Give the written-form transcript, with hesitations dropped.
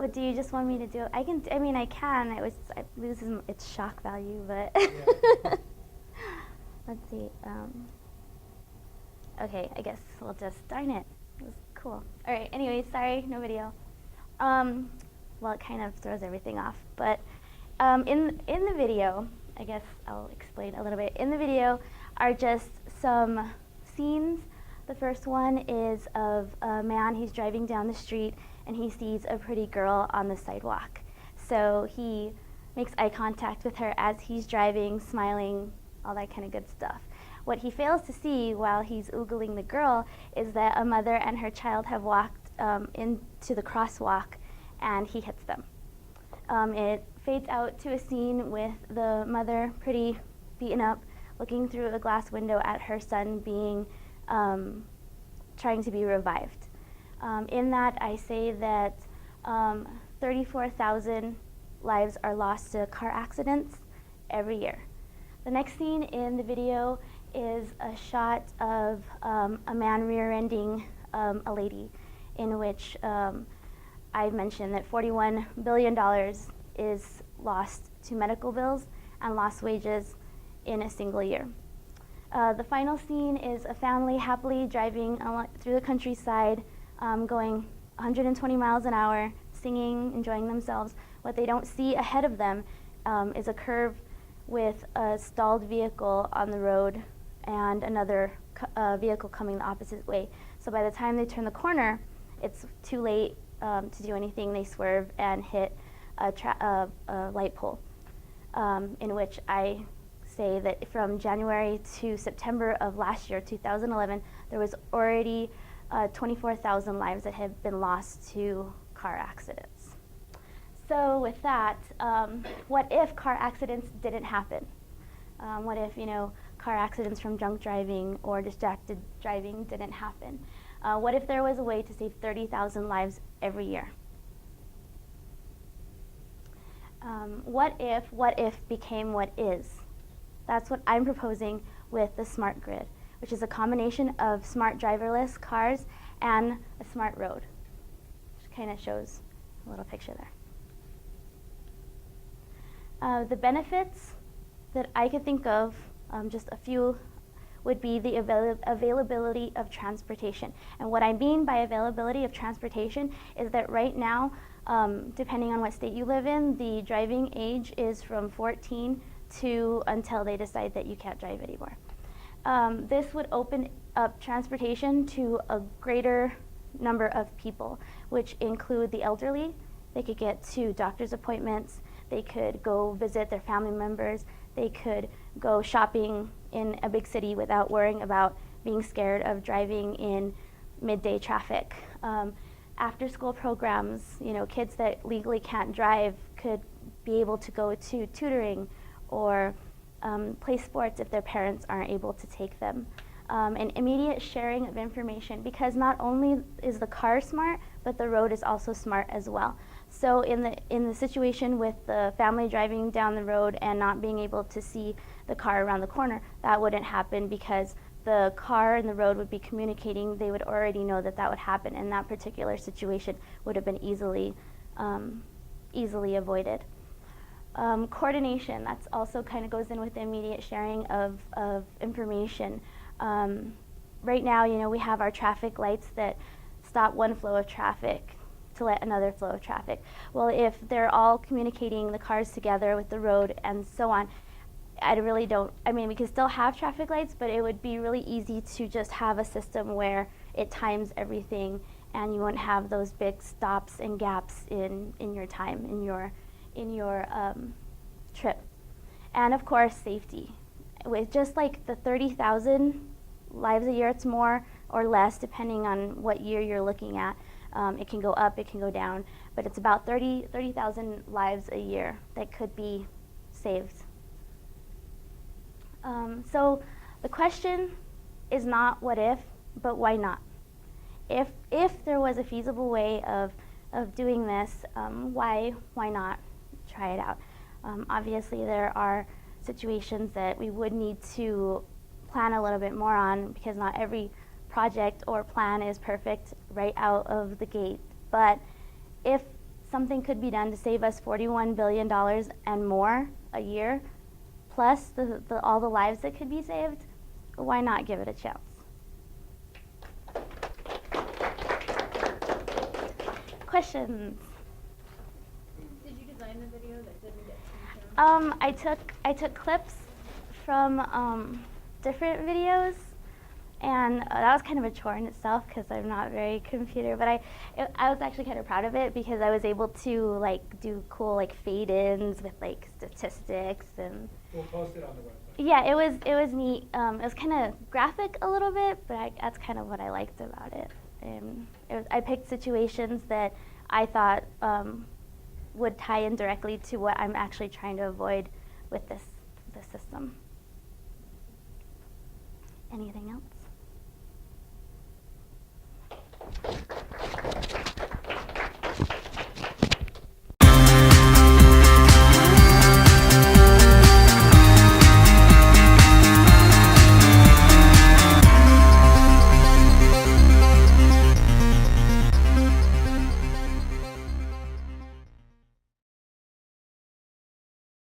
What do you just want me to do? I mean, I can. It loses its shock value, but Yeah. let's see. Okay, I guess we'll just, darn it. It was cool. All right, anyway, sorry, no video. Um, well, it kind of throws everything off, but in the video, I guess I'll explain a little bit. In the video are just some scenes. The first one is of a man. He's driving down the street and he sees a pretty girl on the sidewalk. So he makes eye contact with her as he's driving, smiling, all that kind of good stuff. What he fails to see while he's oogling the girl is that a mother and her child have walked into the crosswalk and he hits them. It fades out to a scene with the mother, pretty beaten up, looking through a glass window at her son being trying to be revived. In that, I say that 34,000 lives are lost to car accidents every year. The next scene in the video is a shot of a man rear-ending a lady, in which I mentioned that $41 billion is lost to medical bills and lost wages in a single year. The final scene is a family happily driving through the countryside, going 120 miles an hour, singing, enjoying themselves. What they don't see ahead of them is a curve with a stalled vehicle on the road and another vehicle coming the opposite way. So by the time they turn the corner, it's too late to do anything. They swerve and hit a light pole, in which I say that from January to September of last year, 2011, there was already 24,000 lives that have been lost to car accidents. So with that, what if car accidents didn't happen? What if, car accidents from drunk driving or distracted driving didn't happen? What if there was a way to save 30,000 lives every year? What if became what is? That's what I'm proposing with the smart grid, which is a combination of smart driverless cars and a smart road, which kind of shows a little picture there. The benefits that I could think of, just a few, would be the availability of transportation. And what I mean by availability of transportation is that right now, depending on what state you live in, the driving age is from 14 to until they decide that you can't drive anymore. This would open up transportation to a greater number of people, which include the elderly. They could get to doctor's appointments, they could go visit their family members, they could go shopping in a big city without worrying about being scared of driving in midday traffic. After school programs, kids that legally can't drive could be able to go to tutoring or play sports if their parents aren't able to take them. And immediate sharing of information, because not only is the car smart, but the road is also smart as well. So in the situation with the family driving down the road and not being able to see the car around the corner, that wouldn't happen because the car and the road would be communicating. They would already know that that would happen, and that particular situation would have been easily avoided. Coordination, that's also kind of goes in with the immediate sharing of information. Right now, we have our traffic lights that stop one flow of traffic to let another flow of traffic. Well, if they're all communicating the cars together with the road and so on, we can still have traffic lights, but it would be really easy to just have a system where it times everything and you won't have those big stops and gaps in your time, in your trip. And of course, safety. With just like the 30,000 lives a year, it's more or less depending on what year you're looking at. It can go up, it can go down, but it's about 30,000 lives a year that could be saved. So the question is not what if, but why not? If there was a feasible way of doing this, why not try it out? Obviously, there are situations that we would need to plan a little bit more on, because not every project or plan is perfect right out of the gate. But if something could be done to save us $41 billion and more a year, plus all the lives that could be saved, why not give it a chance? Questions? Did you design the video that didn't get taken down? I took clips from different videos, and that was kind of a chore in itself because I'm not very computer. But I was actually kind of proud of it because I was able to like do cool like fade-ins with like statistics and. We'll post it on the website. Yeah, it was neat. It was kind of graphic a little bit, but that's kind of what I liked about it. And I picked situations that I thought would tie in directly to what I'm actually trying to avoid with this system. Anything else?